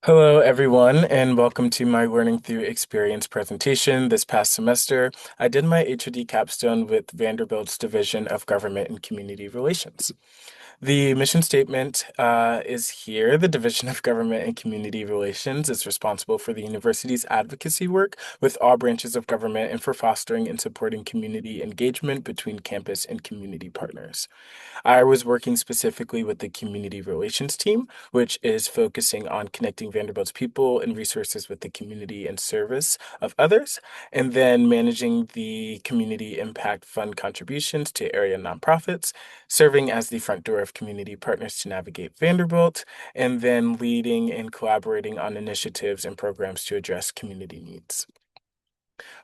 Hello, everyone, and welcome to my Learning Through Experience presentation this past semester. I did my HOD capstone with Vanderbilt's Division of Government and Community Relations. The mission statement is here. The Division of Government and Community Relations is responsible for the university's advocacy work with all branches of government and for fostering and supporting community engagement between campus and community partners. I was working specifically with the community relations team, which is focusing on connecting Vanderbilt's people and resources with the community and service of others, and then managing the community impact fund contributions to area nonprofits, serving as the front door of community partners to navigate Vanderbilt, and then leading and collaborating on initiatives and programs to address community needs.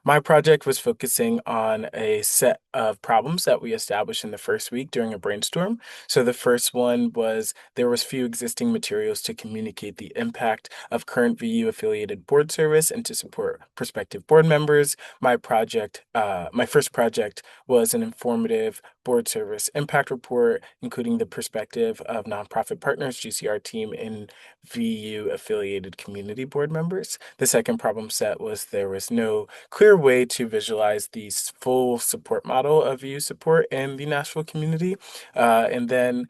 My project was focusing on a set of problems that we established in the first week during a brainstorm. So the first one was there was few existing materials to communicate the impact of current VU affiliated board service and to support prospective board members. My first project was an informative board service impact report, including the perspective of nonprofit partners, GCR team, and VU affiliated community board members. The second problem set was there was no clear way to visualize the full support model of youth support in the Nashville community. And then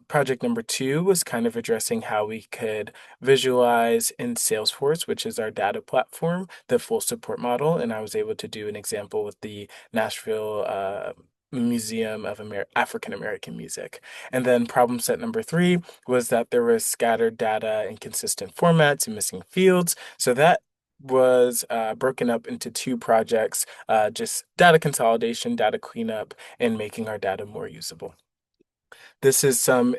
project number two was kind of addressing how we could visualize in Salesforce, which is our data platform, the full support model. And I was able to do an example with the Nashville Museum of African American Music. And then problem set number three was that there was scattered data, inconsistent formats, and missing fields. So that was broken up into two projects, just data consolidation, data cleanup, and making our data more usable. These are some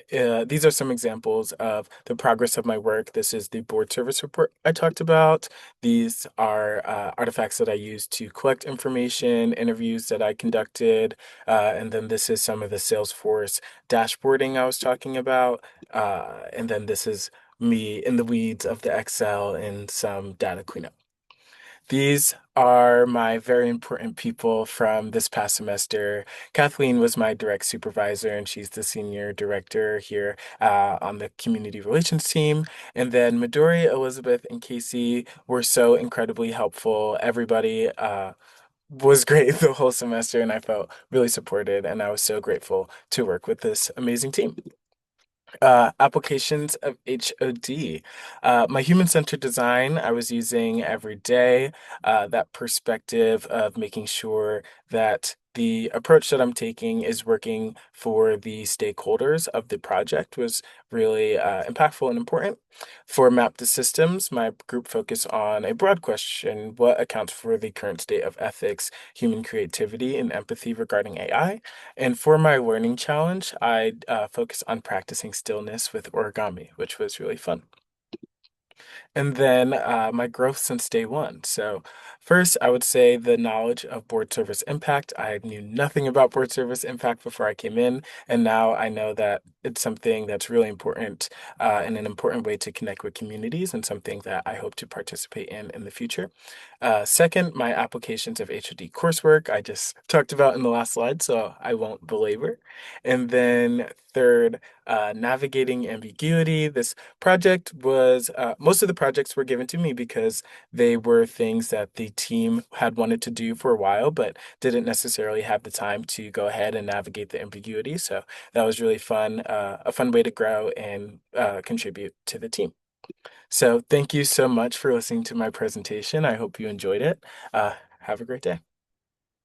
examples of the progress of my work. This is the board service report I talked about. These are artifacts that I used to collect information, interviews that I conducted, and then this is some of the Salesforce dashboarding I was talking about. And then this is me in the weeds of the Excel and some data cleanup. These are my very important people from this past semester. Kathleen was my direct supervisor, and she's the senior director here on the community relations team. And then Midori, Elizabeth, and Casey were so incredibly helpful. Everybody was great the whole semester, and I felt really supported, and I was so grateful to work with this amazing team. Applications of HOD. My human-centered design I was using every day. That perspective of making sure that the approach that I'm taking is working for the stakeholders of the project was really impactful and important. For Map to Systems, my group focused on a broad question: what accounts for the current state of ethics, human creativity, and empathy regarding AI? And for my learning challenge, I focused on practicing stillness with origami, which was really fun. And then my growth since day one. So, first, I would say the knowledge of board service impact. I knew nothing about board service impact before I came in, and now I know that it's something that's really important and an important way to connect with communities, and something that I hope to participate in the future. Second, my applications of HOD coursework. I just talked about in the last slide, so I won't belabor. And then third, navigating ambiguity. This project was most of the projects were given to me because they were things that the team had wanted to do for a while, but didn't necessarily have the time to go ahead and navigate the ambiguity. So that was really fun, a fun way to grow and contribute to the team. So thank you so much for listening to my presentation. I hope you enjoyed it. Have a great day.